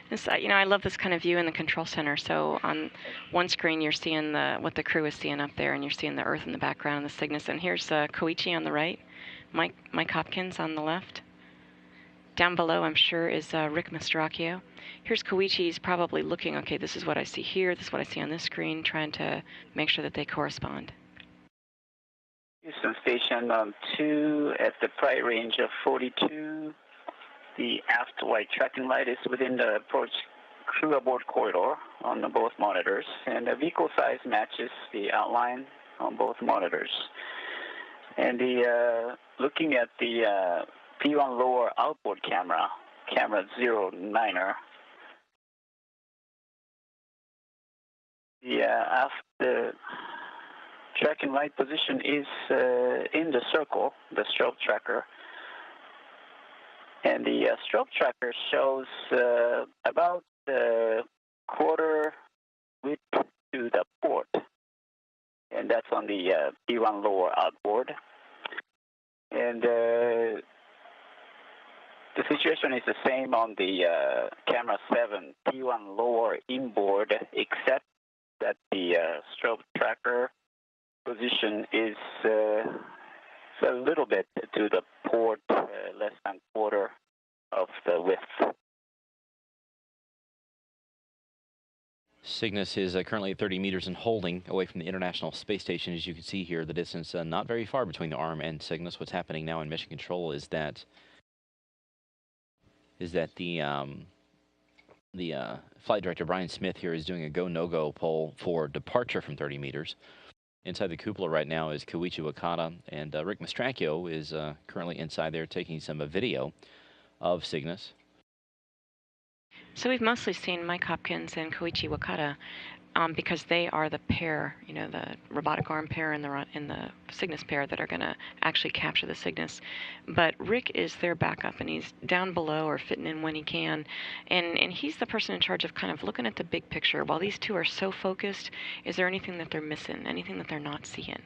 This, I love this kind of view in the control center. So on one screen, you're seeing what the crew is seeing up there, and you're seeing the Earth in the background and the Cygnus. And here's Koichi on the right, Mike Hopkins on the left. Down below, I'm sure, is Rick Mastracchio. Here's Koichi. He's probably looking, okay, this is what I see here, this is what I see on this screen, trying to make sure that they correspond. Houston Station 2 at the flight range of 42. The aft white tracking light is within the approach crew aboard corridor on both monitors, and the vehicle size matches the outline on both monitors. And looking at the P1 lower outboard camera 09er, the aft tracking light position is in the circle, the strobe tracker. And the strobe tracker shows about quarter width to the port. And that's on the P1 lower outboard. And the situation is the same on the camera 7, P1 lower inboard, except that the strobe tracker position is a little bit to the port, less than quarter of the width. Cygnus is currently at 30 meters and holding away from the International Space Station. As you can see here, the distance not very far between the arm and Cygnus. What's happening now in mission control is that the flight director, Brian Smith, here is doing a go-no-go poll for departure from 30 meters. Inside the cupola right now is Koichi Wakata, and Rick Mastracchio is currently inside there taking some video of Cygnus. So we've mostly seen Mike Hopkins and Koichi Wakata because they are the pair, the robotic arm pair and the Cygnus pair that are going to actually capture the Cygnus. But Rick is their backup, and he's down below or fitting in when he can. And he's the person in charge of kind of looking at the big picture. While these two are so focused, is there anything that they're missing, anything that they're not seeing?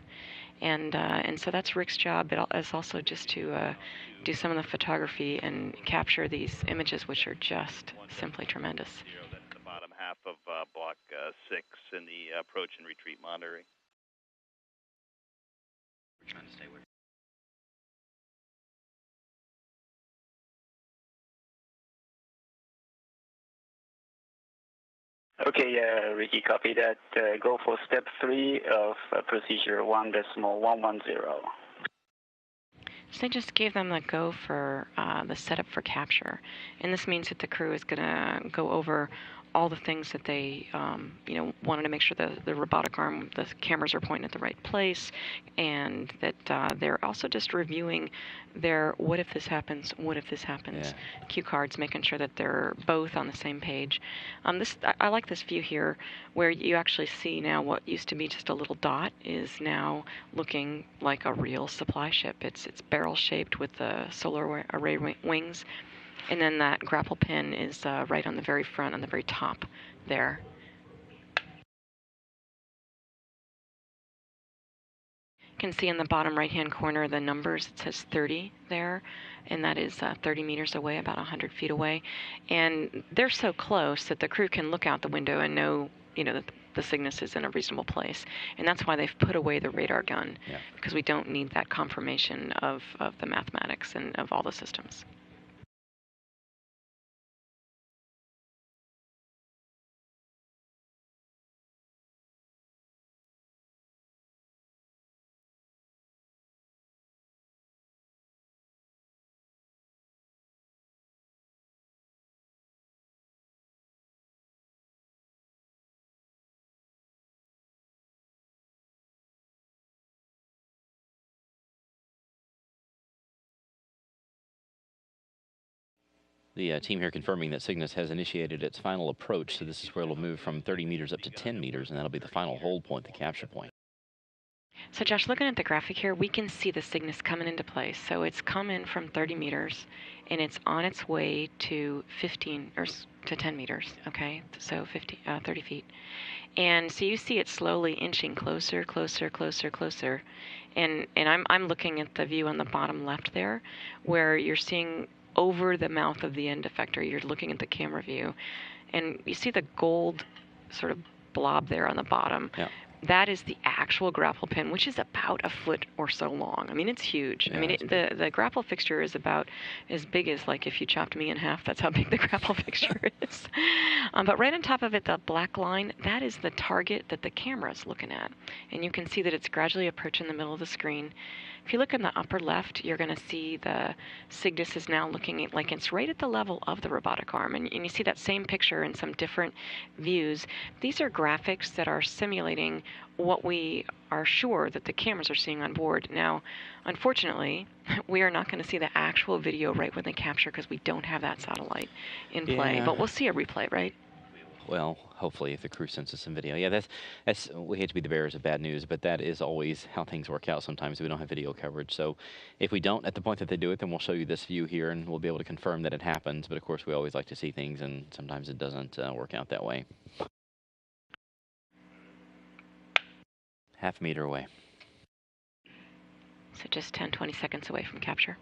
And so that's Rick's job. It's also just to do some of the photography and capture these images, which are just simply tremendous. That's the bottom half of Block 6 in the approach and retreat monitoring. We're trying to stay with. Okay, Ricky, copy that. Go for step 3 of procedure 1.110. So they just gave them the go for the setup for capture. And this means that the crew is going to go over all the things that they, wanted to make sure that the robotic arm, the cameras are pointing at the right place, and that they're also just reviewing their what if this happens, cue cards, making sure that they're both on the same page. I like this view here where you actually see now what used to be just a little dot is now looking like a real supply ship. It's barrel shaped with the solar array wings. And then that grapple pin is right on the very front, on the very top there. You can see in the bottom right-hand corner the numbers. It says 30 there, and that is 30 meters away, about 100 feet away. And they're so close that the crew can look out the window and know, that the Cygnus is in a reasonable place. And that's why they've put away the radar gun, because we don't need that confirmation of the mathematics and of all the systems. The team here confirming that Cygnus has initiated its final approach, so this is where it'll move from 30 meters up to 10 meters, and that'll be the final hold point, the capture point. So Josh, looking at the graphic here, we can see the Cygnus coming into place. So it's come in from 30 meters, and it's on its way to 15 or to 10 meters. Okay, so 30 feet, and so you see it slowly inching closer, closer, closer, closer, and I'm looking at the view on the bottom left there, where you're seeing over the mouth of the end effector. You're looking at the camera view, and you see the gold sort of blob there on the bottom. Yeah. That is the actual grapple pin, which is about a foot or so long. I mean, it's huge. Yeah, I mean, the grapple fixture is about as big as, like, if you chopped me in half, that's how big the grapple fixture is. But right on top of it, the black line, that is the target that the camera is looking at. And you can see that it's gradually approaching the middle of the screen. If you look in the upper left, you're going to see the Cygnus is now looking at, like, it's right at the level of the robotic arm. And you see that same picture in some different views. These are graphics that are simulating what we are sure that the cameras are seeing on board. Now, unfortunately, we are not going to see the actual video right when they capture because we don't have that satellite in play. Yeah. But we'll see a replay, right? Well, hopefully, if the crew sends us some video. Yeah, that's we hate to be the bearers of bad news, but that is always how things work out. Sometimes we don't have video coverage. So if we don't, at the point that they do it, then we'll show you this view here, and we'll be able to confirm that it happens. But of course, we always like to see things, and sometimes it doesn't work out that way. Half a meter away. So just 10, 20 seconds away from capture.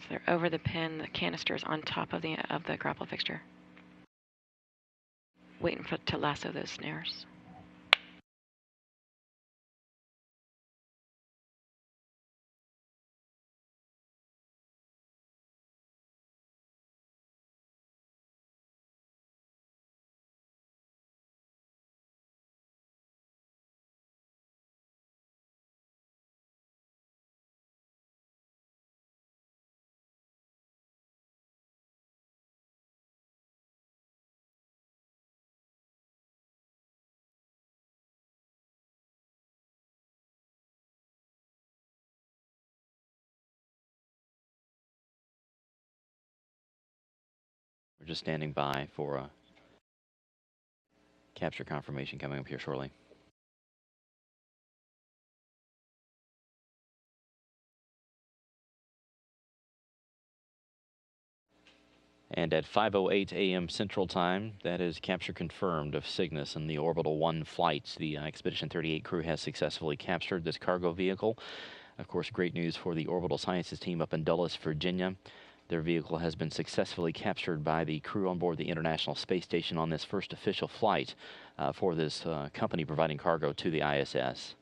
So they're over the pin. The canister is on top of the grapple fixture, waiting to lasso those snares. We're just standing by for capture confirmation coming up here shortly. And at 5:08 a.m. Central Time, that is capture confirmed of Cygnus and the Orbital 1 flight. The Expedition 38 crew has successfully captured this cargo vehicle. Of course, great news for the Orbital Sciences team up in Dulles, Virginia. Their vehicle has been successfully captured by the crew on board the International Space Station on this first official flight for this company providing cargo to the ISS.